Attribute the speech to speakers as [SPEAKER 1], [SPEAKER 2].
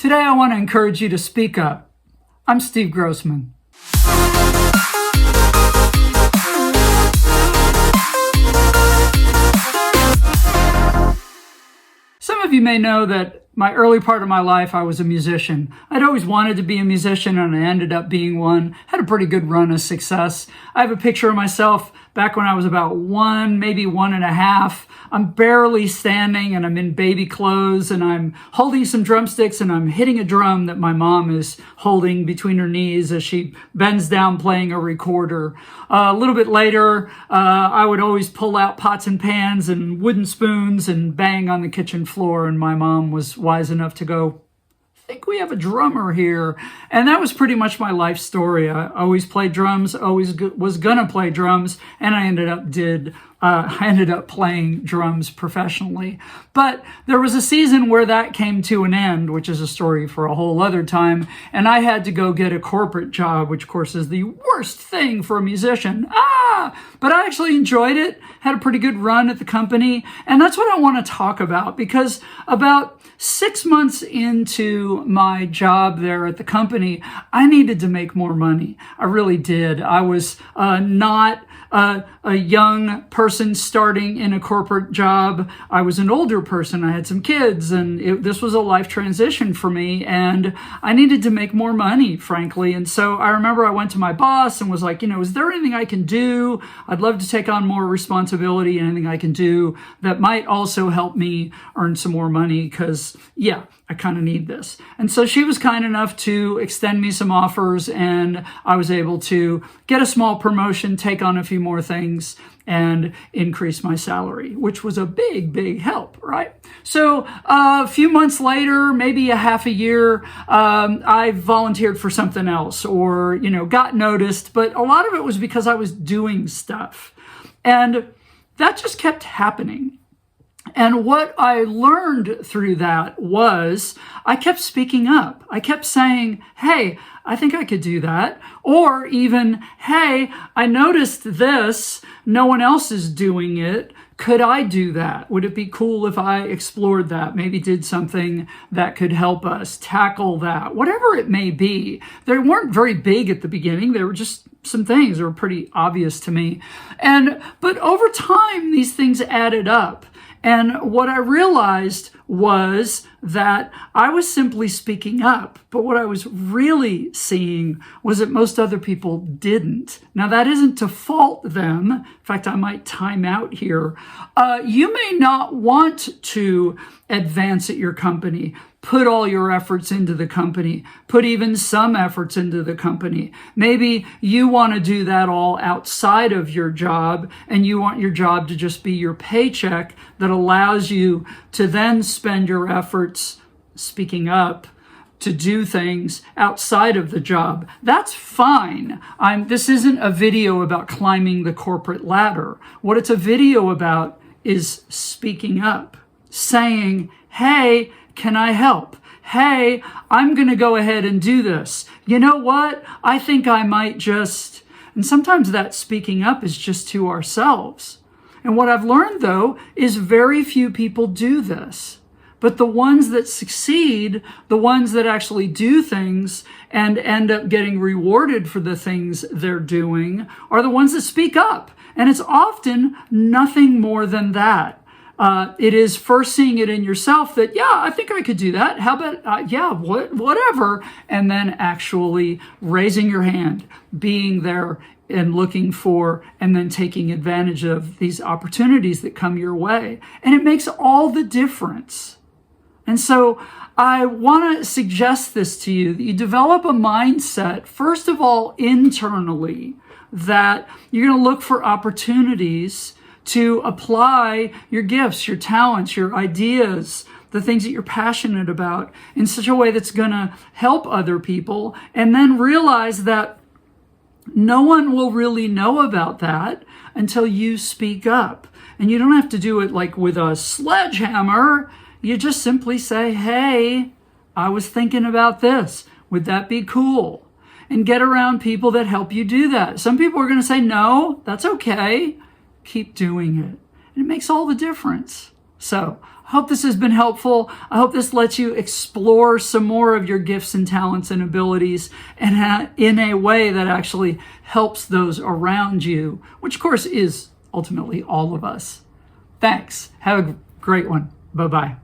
[SPEAKER 1] Today I want to encourage you to speak up. I'm Steve Grossman. Some of you may know that my early part of my life, I was a musician. I'd always wanted to be a musician, and I ended up being one. Had a pretty good run of success. I have a picture of myself back when I was about one, maybe 1.5. I'm barely standing, and I'm in baby clothes, and I'm holding some drumsticks, and I'm hitting a drum that my mom is holding between her knees as she bends down playing a recorder. A little bit later, I would always pull out pots and pans and wooden spoons and bang on the kitchen floor, and my mom was wise enough to go, I think we have a drummer here. And that was pretty much my life story. I always played drums, always was gonna play drums, and I ended up playing drums professionally. But there was a season where that came to an end, which is a story for a whole other time, and I had to go get a corporate job, which of course is the worst thing for a musician. But I actually enjoyed it, had a pretty good run at the company, and that's what I want to talk about, because about 6 months into my job there at the company, I needed to make more money. I really did. I was not a young person starting in a corporate job. I was an older person. I had some kids, and this was a life transition for me, and I needed to make more money, frankly. And so I remember I went to my boss and was like, is there anything I can do? I'd love to take on more responsibility, anything I can do that might also help me earn some more money, because, I kind of need this. And so she was kind enough to extend me some offers, and I was able to get a small promotion, take on a few more things, and increase my salary, which was a big, big help, right? So a few months later, maybe a half a year, I volunteered for something else, or, got noticed, but a lot of it was because I was doing stuff. And that just kept happening. And what I learned through that was I kept speaking up. I kept saying, hey, I think I could do that. Or even, hey, I noticed this. No one else is doing it. Could I do that? Would it be cool if I explored that? Maybe did something that could help us tackle that, whatever it may be. They weren't very big at the beginning. They were just some things that were pretty obvious to me. But over time, these things added up. And what I realized was that I was simply speaking up, but what I was really seeing was that most other people didn't. Now, that isn't to fault them. In fact, I might time out here. You may not want to advance at your company, put all your efforts into the company, put even some efforts into the company. Maybe you want to do that all outside of your job, and you want your job to just be your paycheck that allows you to then spend your efforts speaking up to do things outside of the job. That's fine. This isn't a video about climbing the corporate ladder. What it's a video about is speaking up, saying, hey, can I help? Hey, I'm going to go ahead and do this. You know what? I think I might just... And sometimes that speaking up is just to ourselves. And what I've learned, though, is very few people do this. But the ones that succeed, the ones that actually do things and end up getting rewarded for the things they're doing, are the ones that speak up. And it's often nothing more than that. It is first seeing it in yourself that, I think I could do that. How about, whatever. And then actually raising your hand, being there and looking for, and then taking advantage of these opportunities that come your way. And it makes all the difference. And so I want to suggest this to you, that you develop a mindset, first of all, internally, that you're going to look for opportunities to apply your gifts, your talents, your ideas, the things that you're passionate about in such a way that's going to help other people, and then realize that no one will really know about that until you speak up. And you don't have to do it like with a sledgehammer. You just simply say, hey, I was thinking about this. Would that be cool? And get around people that help you do that. Some people are going to say, no, that's okay. Keep doing it. And it makes all the difference. So I hope this has been helpful. I hope this lets you explore some more of your gifts and talents and abilities, and in a way that actually helps those around you, which of course is ultimately all of us. Thanks. Have a great one. Bye-bye.